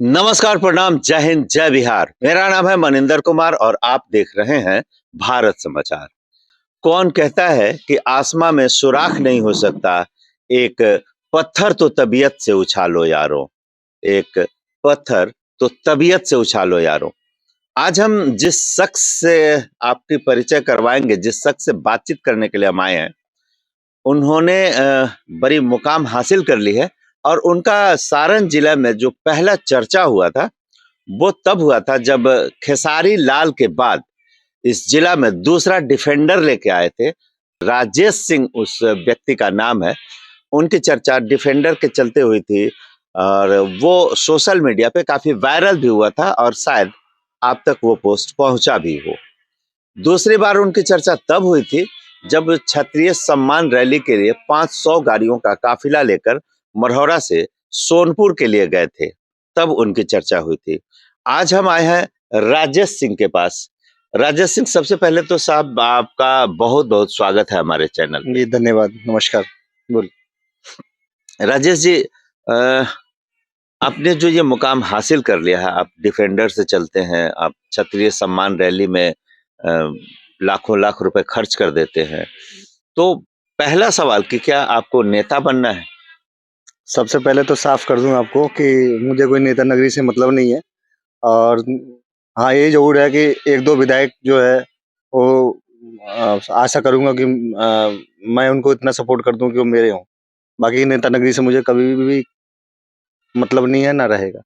नमस्कार, प्रणाम, जय हिंद, जय बिहार। मेरा नाम है मनिंदर कुमार और आप देख रहे हैं भारत समाचार। कौन कहता है कि आसमां में सुराख नहीं हो सकता? एक पत्थर तो तबीयत से उछालो यारो, एक पत्थर तो तबीयत से उछालो यारो। आज हम जिस शख्स से आपकी परिचय करवाएंगे, जिस शख्स से बातचीत करने के लिए हम आए हैं, उन्होंने बड़ी मुकाम हासिल कर ली है और उनका सारण जिला में जो पहला चर्चा हुआ था, वो तब हुआ था जब खेसारी लाल के बाद इस जिला में दूसरा डिफेंडर लेके आए थे। राजेश सिंह उस व्यक्ति का नाम है। उनकी चर्चा डिफेंडर के चलते हुई थी और वो सोशल मीडिया पे काफी वायरल भी हुआ था और शायद आप तक वो पोस्ट पहुंचा भी हो। दूसरी बार उनकी चर्चा तब हुई थी जब क्षत्रिय सम्मान रैली के लिए 500 गाड़ियों का काफिला लेकर मढ़ौरा से सोनपुर के लिए गए थे, तब उनकी चर्चा हुई थी। आज हम आए हैं राजेश सिंह के पास। राजेश सिंह, सबसे पहले तो साहब आपका बहुत बहुत स्वागत है हमारे चैनल पे। जी धन्यवाद, नमस्कार। राजेश जी, आपने जो ये मुकाम हासिल कर लिया है, आप डिफेंडर से चलते हैं, आप क्षत्रिय सम्मान रैली में लाखों लाख रुपए खर्च कर देते हैं, तो पहला सवाल कि क्या आपको नेता बनना है? सबसे पहले तो साफ कर दूं आपको कि मुझे कोई नेता नगरी से मतलब नहीं है और हाँ, ये ज़रूर है कि 1-2 विधायक जो है वो आशा करूँगा कि मैं उनको इतना सपोर्ट कर दूं कि वो मेरे हों। बाकी नेता नगरी से मुझे कभी भी मतलब नहीं है, ना रहेगा।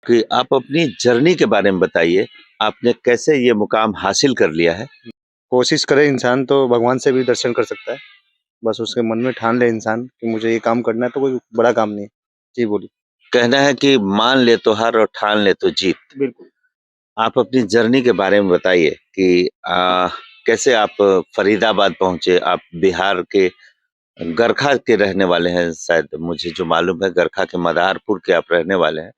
कि आप अपनी जर्नी के बारे में बताइए, आपने कैसे ये मुकाम हासिल कर लिया है? कोशिश करे इंसान तो भगवान से भी दर्शन कर सकता है। बस उसके मन में ठान ले इंसान कि मुझे ये काम करना है, तो कोई बड़ा काम नहीं है। जी, बोलिए। कहना है कि मान ले तो हार और ठान ले तो जीत। बिल्कुल। आप अपनी जर्नी के बारे में बताइए कि कैसे आप फरीदाबाद पहुंचे? आप बिहार के गरखा के रहने वाले हैं, शायद मुझे जो मालूम है गरखा के मदारपुर के आप रहने वाले हैं।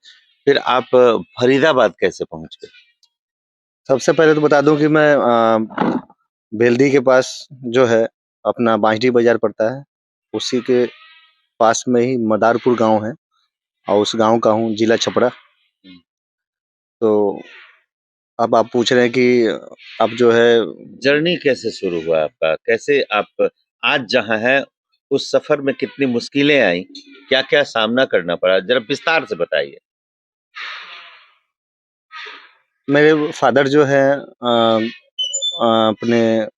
फिर आप फरीदाबाद कैसे पहुंच गए? सबसे पहले तो बता दूं कि मैं बेल्दी के पास जो है अपना बांसडी बाजार पड़ता है, उसी के पास में ही मदारपुर गांव है और उस गांव का हूँ, जिला छपरा। तो अब आप पूछ रहे हैं कि अब जो है जर्नी कैसे शुरू हुआ आपका? कैसे आप आज जहाँ हैं, उस सफर में कितनी मुश्किलें आई? क्या-क्या सामना करना पड़ा? जरा विस्तार से बताइए। मेरे फादर जो है अपने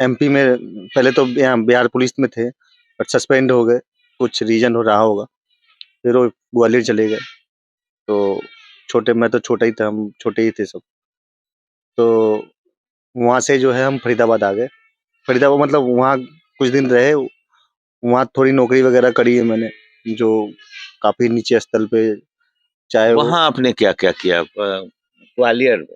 एमपी में, पहले तो यहाँ बिहार पुलिस में थे, बट सस्पेंड हो गए, कुछ रीजन हो रहा होगा। फिर वो ग्वालियर चले गए। तो मैं तो छोटा ही था, हम छोटे ही थे सब। तो वहाँ से जो है हम फरीदाबाद आ गए। फरीदाबाद मतलब वहाँ कुछ दिन रहे, वहाँ थोड़ी नौकरी वगैरह करी है मैंने, जो काफ़ी नीचे स्तर पे, चाहे वो वहाँ आपने क्या-क्या किया? ग्वालियर में?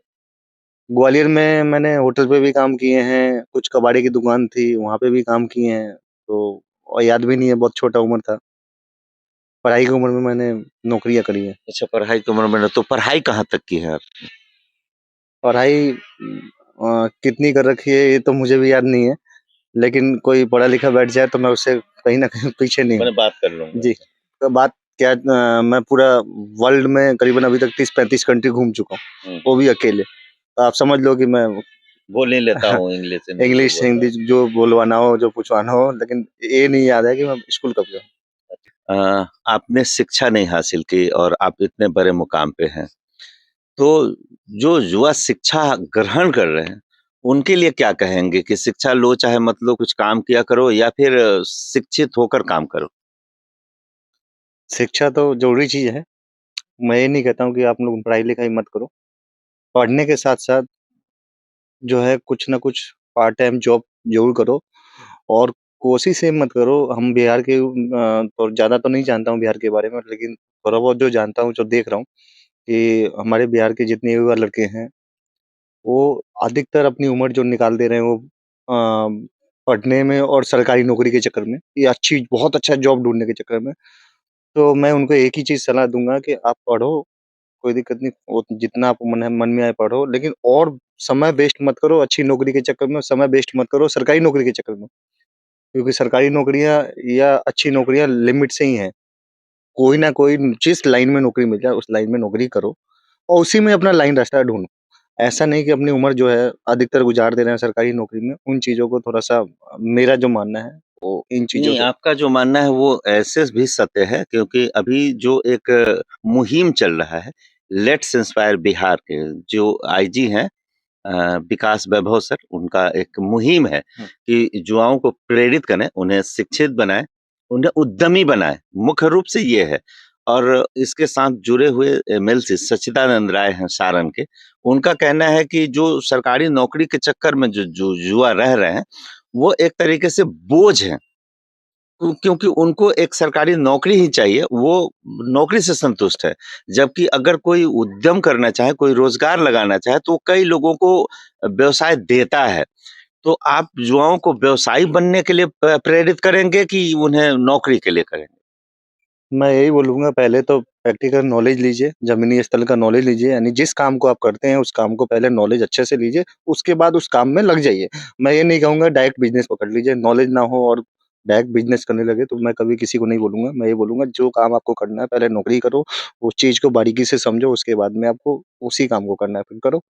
ग्वालियर में मैंने होटल पे भी काम किए हैं, कुछ कबाड़ी की दुकान थी, वहाँ पे भी काम किए हैं। तो और याद भी नहीं है, बहुत छोटा उम्र था। पढ़ाई की उम्र में मैंने नौकरियाँ करी हैं। अच्छा, पढ़ाई की उम्र में ना, तो पढ़ाई कहाँ तक की है आप? पढ़ाई कितनी कर रखी है ये तो मुझे भी याद नहीं है, लेकिन कोई पढ़ा लिखा बैठ जाए तो मैं उससे कहीं न कहीं पीछे नहीं हूँ। मैंने बात कर लूँगा। जी, तो बात क्या, मैं पूरा वर्ल्ड में करीबन अभी तक 30-35 कंट्री घूम चुका हूँ, वो भी अकेले। तो आप समझ लो कि मैं बोल नहीं लेता हूँ इंग्लिश, हिंदी जो इंग्लिश, बोल रहा हिंदी जो बुलवाना हो, जो पूछवाना हो, लेकिन ये नहीं याद है कि मैं स्कूल कब गया हूँ। आपने शिक्षा नहीं हासिल की और आप इतने बड़े मुकाम पे हैं। तो जो युवा शिक्षा ग्रहण कर रहे हैं, उनके लिए क्या कहेंगे कि शिक्षा लो चाहे मत लो, कुछ काम किया करो या फिर शिक्षित होकर काम करो? शिक्षा तो ज़रूरी चीज़ है। मैं ये नहीं कहता हूँ कि आप लोग पढ़ाई-लिखाई मत करो। पढ़ने के साथ-साथ जो है कुछ न कुछ पार्ट टाइम जॉब ज़रूर करो और कोशिश ये मत करो। हम बिहार के और ज़्यादा तो नहीं जानता हूँ बिहार के बारे में, लेकिन थोड़ा बहुत जो जानता हूँ, जो देख रहा हूँ कि हमारे बिहार के जितने युवा लड़के हैं, वो अधिकतर अपनी उम्र जो निकाल दे रहे हैं वो पढ़ने में और सरकारी नौकरी के चक्कर में, या बहुत अच्छा जॉब ढूँढने के चक्कर में। तो मैं उनको एक ही चीज़ सलाह दूँगा कि आप पढ़ो, कोई दिक्कत नहीं, वो जितना आपको मन में आए पढ़ो, लेकिन और समय वेस्ट मत करो अच्छी नौकरी के चक्कर में, समय वेस्ट मत करो सरकारी नौकरी के चक्कर में। क्योंकि सरकारी नौकरियाँ या अच्छी नौकरियाँ लिमिट से ही हैं। कोई ना कोई जिस लाइन में नौकरी मिल जाए उस लाइन में नौकरी करो और उसी में अपना लाइन रास्ता ढूंढो। ऐसा नहीं कि अपनी उम्र जो है अधिकतर गुजार दे रहे हैं सरकारी नौकरी में, उन चीज़ों को थोड़ा-सा मेरा जो मानना है वो इन चीज़ों नहीं, से। आपका जो मानना है वो ऐसे भी सत्य है क्योंकि अभी जो एक मुहिम चल रहा है, लेट्स इंस्पायर बिहार के जो आईजी हैं विकास वैभव सर, उनका एक मुहिम है कि युवाओं को प्रेरित करें, उन्हें शिक्षित बनाएँ, उन्हें उद्यमी बनाएँ, मुख्य रूप से ये है। और इसके साथ जुड़े हुए एमएलसी सच्चिदानंद राय हैं सारण के, उनका कहना है कि जो सरकारी नौकरी के चक्कर में जो युवा रह रहे हैं, वो एक तरीके से बोझ हैं। क्योंकि उनको एक सरकारी नौकरी ही चाहिए, वो नौकरी से संतुष्ट है। जबकि अगर कोई उद्यम करना चाहे, कोई रोज़गार लगाना चाहे, तो कई लोगों को व्यवसाय देता है। तो आप युवाओं को व्यवसायी बनने के लिए प्रेरित करेंगे कि उन्हें नौकरी के लिए करेंगे? मैं यही बोलूँगा पहले तो प्रैक्टिकल नॉलेज लीजिए, ज़मीनी स्थल का नॉलेज लीजिए, यानी जिस काम को आप करते हैं उस काम को पहले नॉलेज अच्छे से लीजिए, उसके बाद उस काम में लग जाइए। मैं ये नहीं कहूँगा डायरेक्ट बिज़नेस पकड़ लीजिए, नॉलेज ना हो और डायरेक्ट बिज़नेस करने लगे तो मैं कभी किसी को नहीं बोलूँगा। मैं ये बोलूँगा जो काम आपको करना है पहले नौकरी करो, उस चीज़ को बारीकी से समझो, उसके बाद में आपको उसी काम को करना है फिर करो,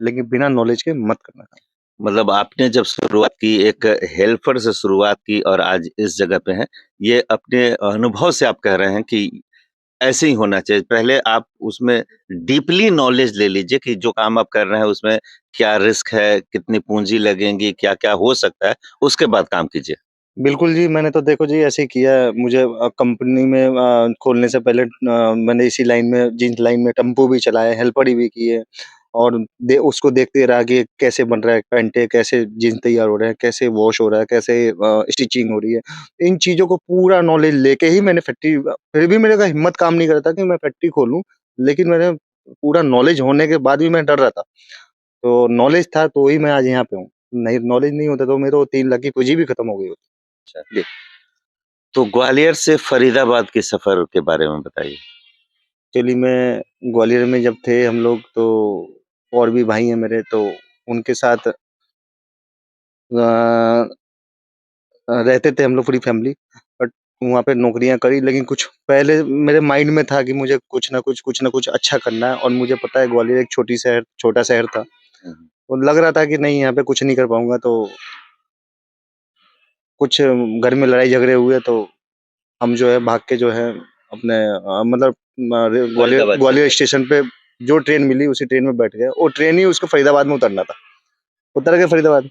लेकिन बिना नॉलेज के मत करना काम। मतलब आपने जब शुरुआत की, एक हेल्पर से शुरुआत की और आज इस जगह पे हैं, ये अपने अनुभव से आप कह रहे हैं कि ऐसे ही होना चाहिए। पहले आप उसमें डीपली नॉलेज ले लीजिए कि जो काम आप कर रहे हैं उसमें क्या रिस्क है, कितनी पूँजी लगेगी, क्या-क्या हो सकता है, उसके बाद काम कीजिए। बिल्कुल जी, मैंने तो देखो जी ऐसे ही किया है। मुझे कंपनी में खोलने से पहले मैंने इसी लाइन में जीन्स लाइन में टेम्पो भी चलाया, हेल्परी भी की है और उसको देखते रहा कि कैसे बन रहा है पैंटे, कैसे जीन्स तैयार हो रहे हैं, कैसे वॉश हो रहा है, कैसे स्टिचिंग हो रही है। इन चीज़ों को पूरा नॉलेज लेके ही मैंने फैक्ट्री फिर भी मेरे का हिम्मत काम नहीं करता कि मैं फैक्ट्री खोलूँ, लेकिन मैंने पूरा नॉलेज होने के बाद भी मैं डर रहा था। तो नॉलेज था तो ही मैं आज यहाँ पे हूँ। नहीं नॉलेज नहीं होता तो मेरे को 3 लाख की पूँजी भी खत्म हो गई होती। अच्छा। तो ग्वालियर से फरीदाबाद के सफ़र के बारे में बताइए? एक्चुअली में ग्वालियर में जब थे हम लोग तो और भी भाई हैं मेरे तो उनके साथ रहते थे हम लोग पूरी फैमिली बट वहाँ पे नौकरियां करी लेकिन कुछ पहले मेरे माइंड में था कि मुझे कुछ ना कुछ अच्छा करना है और मुझे पता है ग्वालियर एक छोटा शहर था हुँ, हुँ। तो लग रहा था कि नहीं यहाँ पे कुछ नहीं कर पाऊंगा तो कुछ घर में लड़ाई झगड़े हुए तो हम जो है भाग के जो है अपने मतलब ग्वालियर फरीदाबाद चल ग्वालियर गए। स्टेशन पे जो ट्रेन मिली उसी ट्रेन में बैठ गए वो ट्रेन ही उसको फरीदाबाद में उतरना था उतर गए फरीदाबाद।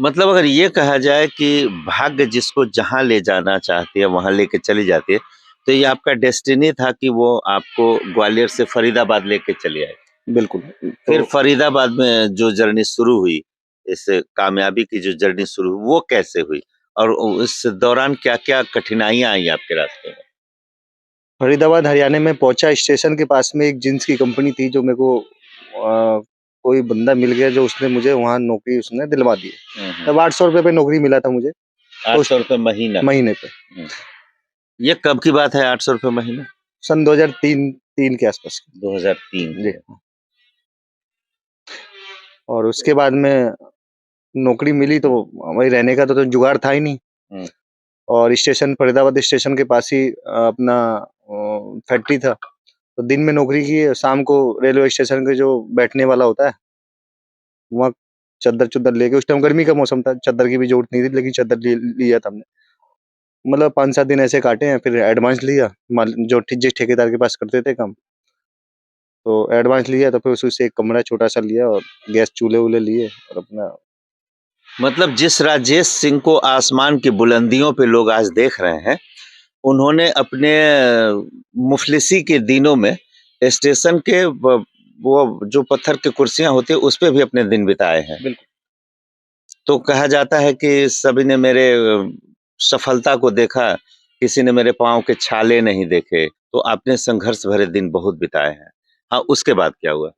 मतलब अगर ये कहा जाए कि भाग्य जिसको जहाँ ले जाना चाहती है, वहाँ लेके चली जाती है, तो ये आपका डेस्टिनी था कि वो आपको ग्वालियर से फरीदाबाद लेके चली आए। बिल्कुल। फिर तो फरीदाबाद में जो जर्नी शुरू हुई, इस कामयाबी की जो जर्नी शुरू हुई, वो कैसे हुई? और उस दौरान क्या-क्या कठिनाइयाँ आई आपके रास्ते में? फरीदाबाद हरियाणा में पहुंचा स्टेशन के पास में एक जींस की कंपनी थी जो मेरे को कोई बंदा मिल गया जो उसने मुझे वहाँ नौकरी उसने दिलवा दी। हुँ, हुँ। तब 800 रुपये पे नौकरी मिला था मुझे उस ₹800 महीना। महीने पे। हुँ। ये कब की बात है ₹800 महीना? सन 2003 3 के आसपास की। 2003 जी। की है। और उसके बाद में नौकरी मिली तो वही रहने का तो जुगाड़ था ही नहीं हुँ। और स्टेशन फरीदाबाद स्टेशन के पास ही अपना फैक्ट्री था तो दिन में नौकरी की शाम को रेलवे स्टेशन के जो बैठने वाला होता है वहाँ चद्दर-चुद्दर लेके उस टाइम गर्मी का मौसम था, चद्दर की भी ज़रूरत नहीं थी लेकिन चद्दर लिया था हमने। मतलब 5-7 दिन ऐसे काटे हैं फिर एडवांस लिया माल जो जिस ठेकेदार के पास करते थे काम, तो एडवांस लिया तो फिर उसी से एक कमरा छोटा-सा लिया और गैस चूल्हे-वूल्हे लिए और अपना। मतलब जिस राजेश सिंह को आसमान की बुलंदियों पे लोग आज देख रहे हैं, उन्होंने अपने मुफ़्लिसी के दिनों में स्टेशन के व वो जो पत्थर की कुर्सियाँ होती हैं, उस पे भी अपने दिन बिताए हैं। बिल्कुल। तो कहा जाता है कि सभी ने मेरे सफलता को देखा, किसी ने मेरे पाँव के छाले नहीं देखे, तो आपने संघर्ष भरे दिन बहुत बिताए हैं। हाँ, उसके बाद क्या हुआ?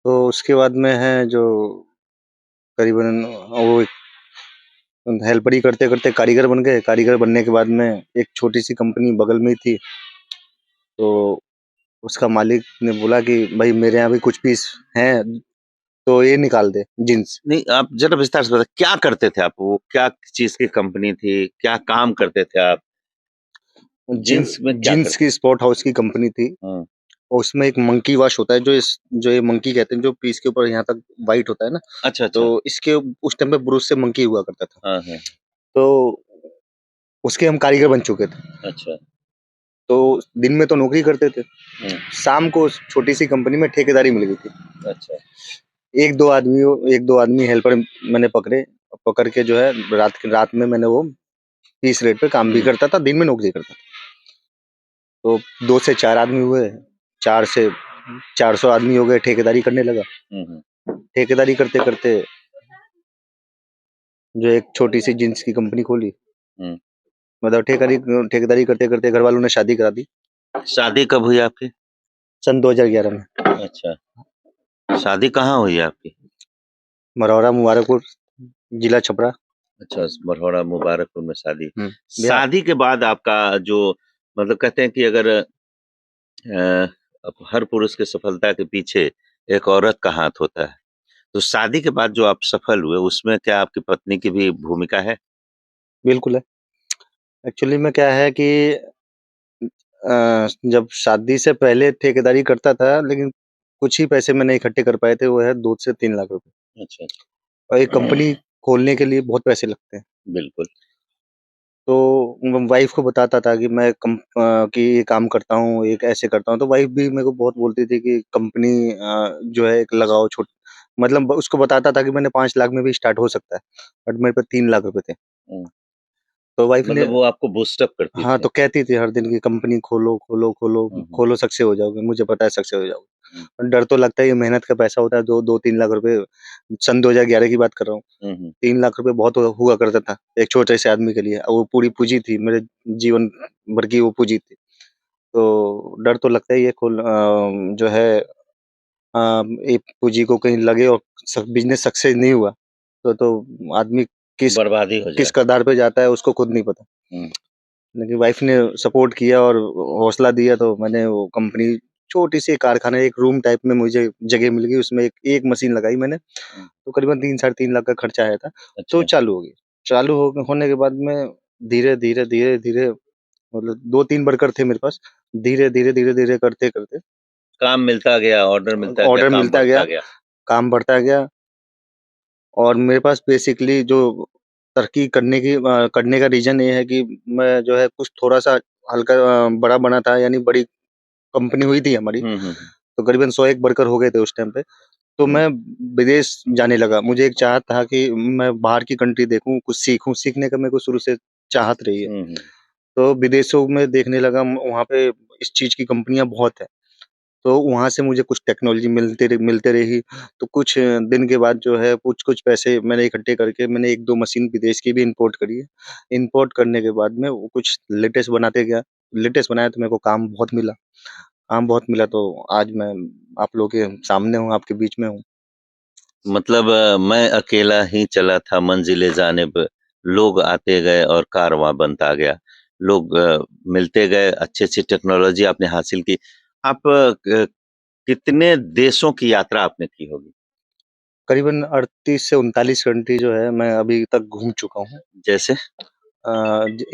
तो उसके बाद में है जो करीबन वो हेल्पर ही करते-करते कारीगर बन गए, कारीगर बनने के बाद में एक छोटी-सी कंपनी बगल में ही थी, तो उसका मालिक ने बोला कि भाई मेरे यहाँ भी कुछ पीस हैं, तो ये निकाल दे जीन्स। नहीं, आप ज़रा विस्तार से बताएँ, क्या करते थे आप? वो क्या चीज़ की कंपनी थी? क्या काम करते थे आप? जीन्स में क्या जीन्स करते की स्पोर्ट हाउस की कंपनी थी। हैं? और उसमें एक मंकी वॉश होता है, जो ये मंकी कहते हैं, जो पीस के ऊपर यहाँ तक वाइट होता है ना, अच्छा, तो अच्छा। इसके उस टाइम पे ब्रूस से मंकी हुआ करता था। हाँ, हाँ। तो उसके हम कारीगर बन चुके थे। अच्छा। तो दिन में तो नौकरी करते थे, हुँ, शाम को उस छोटी सी कंपनी में ठेकेदारी मिल गई थी। अच्छा। एक दो आदमी हेल्पर मैंने पकड़े, पकड़ के जो है रात में मैंने वो पीस रेट पे काम भी हुँ, करता था, दिन में नौकरी करता था। तो 2 से 4 आदमी हुए, 4 से 400 आदमी हो गए, ठेकेदारी करने लगा। हुँ, हुँ, ठेकेदारी करते-करते जो एक छोटी-सी जीन्स की कंपनी खोली। हुँ। मतलब ठेकेदारी करते-करते घरवालों ने शादी करा दी, शादी कब हुई आपकी? सन 2011 में। अच्छा, शादी कहाँ हुई आपकी? मरौरा, मुबारकपुर, जिला छपरा। अच्छा, मढ़ौरा मुबारकपुर में शादी। बिहार। शादी के बाद आपका जो मतलब कहते हैं कि अगर हर पुरुष की सफलता के पीछे एक औरत का हाथ होता है। तो शादी के बाद जो आप सफल हुए, उसमें क्या आपकी पत्नी की भी भूमिका है? बिल्कुल है। एक्चुअली में क्या है कि जब शादी से पहले ठेकेदारी करता था, लेकिन कुछ ही पैसे मैंने इकट्ठे कर पाए थे, वो है 2 से 3 लाख रुपए। अच्छा, अच्छा। और एक कंपनी खोलने के लिए बहुत पैसे लगते हैं। बिल्कुल। तो वाइफ को बताता था कि कि ये काम करता हूँ, एक ऐसे करता हूँ, तो वाइफ भी मेरे को बहुत बोलती थी कि कंपनी जो है एक लगाओ छोट मतलब उसको बताता था कि मैंने 5 लाख में भी स्टार्ट हो सकता है, बट मेरे पे 3 लाख रुपए थे। हुँ, तो वाइफ ने मतलब वो आपको बूस्ट अप करती हाँ, थी। तो कहती थी हर दिन की कंपनी खोलो, खोलो, खोलो, हुँ, हुँ, खोलो सक्सेस हो जाओगे, मुझे पता है सक्सेस हो हुँ, जाओगे। डर तो लगता है, ये मेहनत का पैसा होता है, 2-3 लाख रुपए सन 2011 की बात कर रहा हूँ। हुँ, हुँ। 3 लाख रुपए बहुत हुआ करता था, एक छोटे से आदमी के लिए। और वो पूरी पूँजी थी, मेरे जीवन भर की वो पूँजी थी। तो डर तो लगता ही है जो है एक पूँजी को कहीं लगे और बिज़नेस सक्सेस नहीं हुआ, तो आदमी किस बर्बादी हो किस जाए। कगार पे जाता है उसको खुद नहीं पता। हुँ, लेकिन वाइफ ने सपोर्ट किया और हौसला दिया, तो मैंने वो कंपनी छोटी-सी कारखाना, एक रूम टाइप में मुझे जगह मिल गई, उसमें एक मशीन लगाई मैंने, हुँ, तो करीबन 3 साढ़े 3 लाख का खर्चा आया था, तो अच्छा। चालू हो गई। चालू होने के बाद में धीरे-धीरे मतलब 2-3 वर्कर थे मेरे पास, धीरे-धीरे करते-करते काम मिलता गया, ऑर्डर मिलता गया, ऑर्डर काम मिलता बढ़ता गया, गया। काम बढ़ता गया। और मेरे पास बेसिकली जो तरक्की करने का रीज़न ये है कि मैं जो है कुछ थोड़ा-सा हल्का बड़ा बना था, यानी बड़ी कंपनी हुई थी हमारी, हुँ, हुँ, हुँ, तो करीबन 100 एक वर्कर हो गए थे उस टाइम पे। तो हुँ, मैं विदेश जाने लगा। मुझे एक चाहत था कि मैं बाहर की कंट्री देखूँ, कुछ सीखूँ, सीखने का मेरे को शुरू से चाहत रही है। हुँ, हुँ। तो विदेशों में देखने लगा, वहाँ पे इस चीज़ की कंपनियाँ बहुत हैं। तो वहाँ से मुझे कुछ टेक्नोलॉजी मिलते रही। तो कुछ दिन के बाद जो है कुछ-कुछ पैसे मैंने इकट्ठे करके मैंने 1-2 मशीन विदेश की भी इम्पोर्ट करी है। इम्पोर्ट करने के बाद में वो कुछ लेटेस्ट बनाते गया। लेटेस्ट बनाया तो मेरे को काम बहुत मिला। काम बहुत मिला, तो आज मैं आप लोगों के सामने हूँ, आपके बीच में हूँ। मतलब मैं अकेला ही चला था मंजिले जानिब, लोग आते गए और कारवां बनता गया। लोग मिलते गए, अच्छी-अच्छी टेक्नोलॉजी आपने हासिल की। आप कितने देशों की यात्रा आपने की होगी? करीबन 38 से 39 कंट्री जो है मैं अभी तक घूम चुका हूँ। जैसे?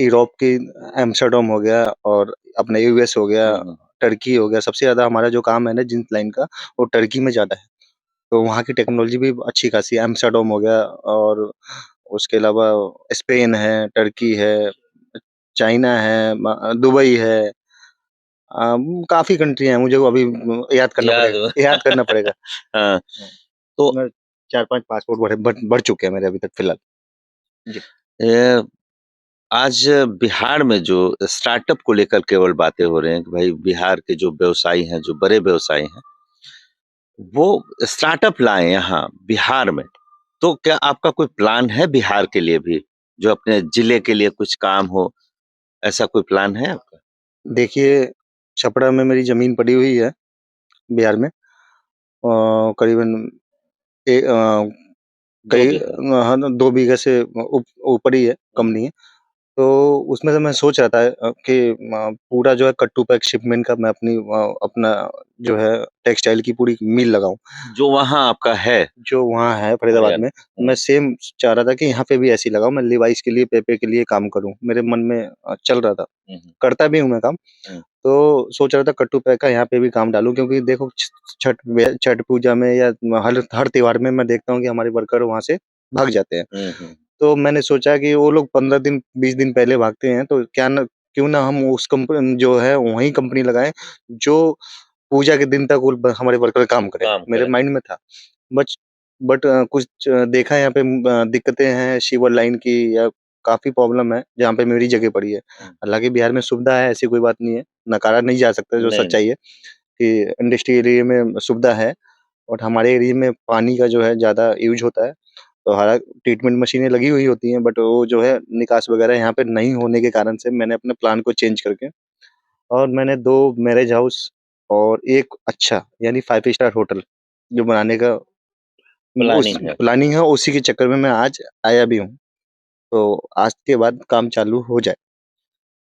यूरोप की एम्स्टर्डम हो गया, और अपना यूएस हो गया, हुँ, हुँ। टर्की हो गया। सबसे ज़्यादा हमारा जो काम है ना जीन्स लाइन का, वो टर्की में ज़्यादा है। तो वहाँ की टेक्नोलॉजी भी अच्छी खासी है। एम्स्टर्डम हो गया, और उसके अलावा स्पेन है, टर्की है, चाइना है, दुबई है। काफ़ी कंट्री हैं, मुझे वो अभी याद करना याद हो पड़ेगा, याद करना पड़ेगा। हाँ, हाँ, तो मैं 4-5 पासपोर्ट बढ़ चुके हैं मेरे अभी तक फ़िलहाल। जी। अ, आज बिहार में जो स्टार्टअप को लेकर केवल बातें हो रही हैं कि भाई बिहार के जो व्यवसायी हैं, जो बड़े व्यवसायी हैं, वो स्टार्टअप लाएँ यहाँ बिहार में। तो क्या आपका कोई प्लान है बिहार के लिए भी? जो अपने जिले के लिए कुछ काम हो, ऐसा कोई प्लान है आपका? देखिए, छपरा में मेरी ज़मीन पड़ी हुई है, बिहार में। करीबन ए अ, 2 बीघा? हाँ ना, 2 बीघा से ऊपर ही है, कम हुँ, नहीं है। तो उसमें से मैं सोच रहा था कि पूरा जो है कट टू पैक शिपमेंट का मैं अपना जो है टेक्सटाइल की पूरी मिल लगाऊँ। जो वहाँ आपका है जो वहाँ है फरीदाबाद में, मैं सेम चाह रहा था कि यहाँ पे भी ऐसे ही लगाऊँ, मैं लिवाइस के लिए, पेपे के लिए काम करूँ। मेरे मन में चल रहा था, करता भी हूँ मैं काम। तो सोच रहा था कट टू पैक का यहाँ पे भी काम डालूँ, क्योंकि देखो छठ पूजा में या हर हर त्योहार में मैं देखता हूँ कि हमारे वर्कर वहाँ से भाग जाते हैं। तो मैंने सोचा कि वो लोग 15 दिन, 20 दिन पहले भागते हैं, तो क्यों ना हम उस जो है वही कंपनी लगाएँ, जो पूजा के दिन तक वो हमारे वर्कर काम करें। मेरे माइंड में था। बच बट कुछ देखा यहाँ पे दिक्कतें हैं सीवर लाइन की, या काफ़ी प्रॉब्लम है जहाँ पे मेरी जगह पड़ी है। हालाँकि बिहार में सुविधा है, ऐसी कोई बात नहीं है, नकारा नहीं जा सकता, जो सच्चाई है कि इंडस्ट्री एरिया में सुविधा है। और हमारे एरिया में पानी का जो है ज़्यादा यूज़ होता है, तो हालाँकि ट्रीटमेंट मशीनें लगी हुई होती हैं, बट वो जो है निकास वगैरह यहाँ पे नहीं होने के कारण से मैंने अपने प्लान को चेंज करके, और मैंने 2 मैरेज हाउस और एक अच्छा यानी 5 स्टार होटल जो बनाने का प्लानिंग है, उसी के चक्कर में मैं आज आया भी हूँ। तो आज के बाद काम चालू हो जाए।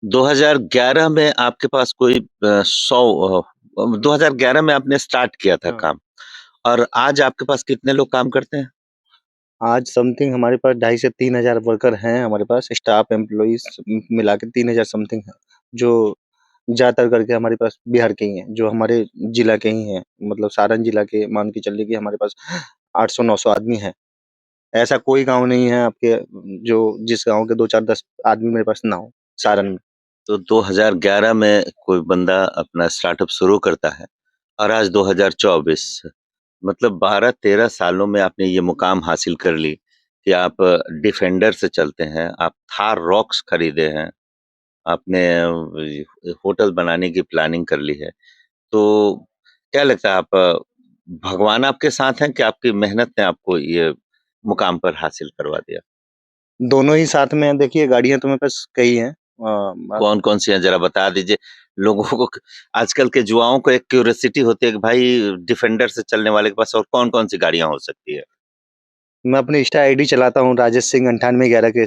2011 में आपके पास कोई 2011 में आपने स्टार्ट किया था हाँ। काम, और आज आपके पास कितने लोग काम करते हैं? आज समथिंग हमारे पास 2,500 से 3,000 वर्कर हैं हमारे पास, स्टाफ एम्प्लॉइज़ मिला के 3,000 समथिंग है, जो ज़्यादातर करके हमारे पास बिहार के ही हैं, जो हमारे जिला के ही हैं। मतलब सारण जिला के मान के चलिए कि हमारे पास 800-900 आदमी हैं। ऐसा कोई गाँव नहीं है आपके जो जिस गाँव के 2, 4, 10 आदमी मेरे पास ना हो, सारण में। तो 2011 में कोई बंदा अपना स्टार्टअप शुरू करता है और आज 2024, मतलब 12-13 सालों में आपने ये मुकाम हासिल कर ली कि आप डिफेंडर से चलते हैं, आप थार रॉक्स खरीदे हैं, आपने होटल बनाने की प्लानिंग कर ली है। तो क्या लगता है, आप भगवान आपके साथ हैं कि आपकी मेहनत ने आपको ये मुकाम पर हासिल करवा दिया? दोनों ही साथ में हैं। देखिए गाड़ियाँ तो मेरे पास कई हैं। अ, कौन-कौन सी हैं ज़रा बता दीजिए? लोगों को, आजकल के युवाओं को एक क्यूरियोसिटी होती है कि भाई डिफेंडर से चलने वाले के पास और कौन-कौन सी गाड़ियाँ हो सकती है? मैं अपनी इंस्टा आईडी चलाता हूँ, राजेश सिंह 9811 के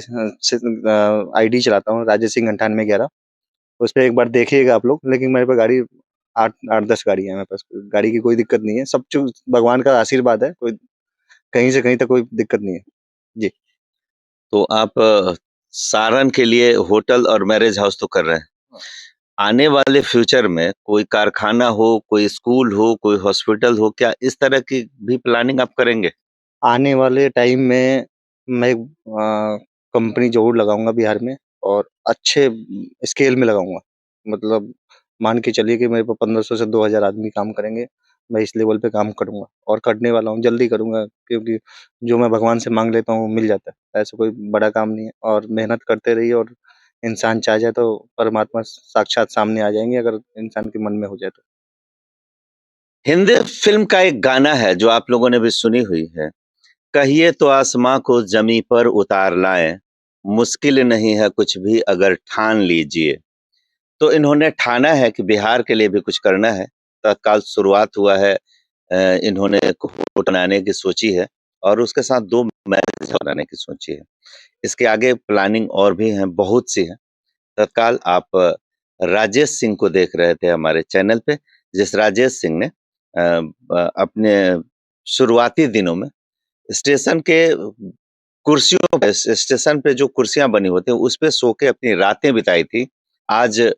आईडी चलाता हूँ, राजेश सिंह 9811। उसपे एक बार देखिएगा आप लोग। लेकिन मेरे पास गाड़ी 8-10 गाड़ी है मेरे पास। गाड़ी की कोई दिक्कत नहीं है। सब चीज़ भगवान का आशीर्वाद है। कोई कहीं से कहीं तक कोई दिक्कत नहीं है। जी। तो आप सारण के लिए होटल और मैरेज हाउस तो कर रहे हैं। आने वाले फ्यूचर में कोई कारखाना हो, कोई स्कूल हो, कोई हॉस्पिटल हो, क्या इस तरह की भी प्लानिंग आप करेंगे? आने वाले टाइम में मैं एक कंपनी ज़रूर लगाऊँगा बिहार में, और अच्छे स्केल में लगाऊँगा। मतलब मान के चलिए कि मेरे पे 1500 से 2000 आदमी काम करेंगे। मैं इस लेवल पे काम करूँगा और करने वाला हूँ, जल्दी करूँगा, क्योंकि जो मैं भगवान से माँग लेता हूँ वो मिल जाता है। ऐसा कोई बड़ा काम नहीं है, और मेहनत करते रहिए, और इंसान चाह जाए तो परमात्मा साक्षात सामने आ जाएँगे, अगर इंसान के मन में हो जाए तो। हिंदी फ़िल्म का एक गाना है जो आप लोगों ने भी सुनी हुई है। कहिए तो आसमां को ज़मीं पर उतार लाएँ, मुश्किल नहीं है कुछ भी अगर ठान लीजिए। तो इन्होंने ठाना है कि बिहार के लिए भी कुछ करना है। तत्काल शुरुआत हुआ है, इन्होंने एक होटल बनाने की सोची है और उसके साथ 2 मैरेज बनाने की सोची है। इसके आगे प्लानिंग और भी हैं, बहुत सी हैं। तत्काल आप राजेश सिंह को देख रहे थे हमारे चैनल पे, जिस राजेश सिंह ने अपने शुरुआती दिनों में स्टेशन के कुर्सियों पे, स्टेशन पे जो कुर्सियाँ बनी होती हैं, उस पे सो के अपनी रातें बिताई थी। आज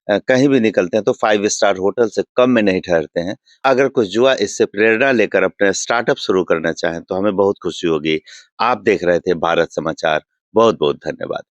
कहीं भी निकलते हैं तो 5 स्टार होटल से कम में नहीं ठहरते हैं। अगर कुछ युवा इससे प्रेरणा लेकर अपना स्टार्टअप शुरू करना चाहें, तो हमें बहुत खुशी होगी। आप देख रहे थे भारत समाचार। बहुत-बहुत धन्यवाद।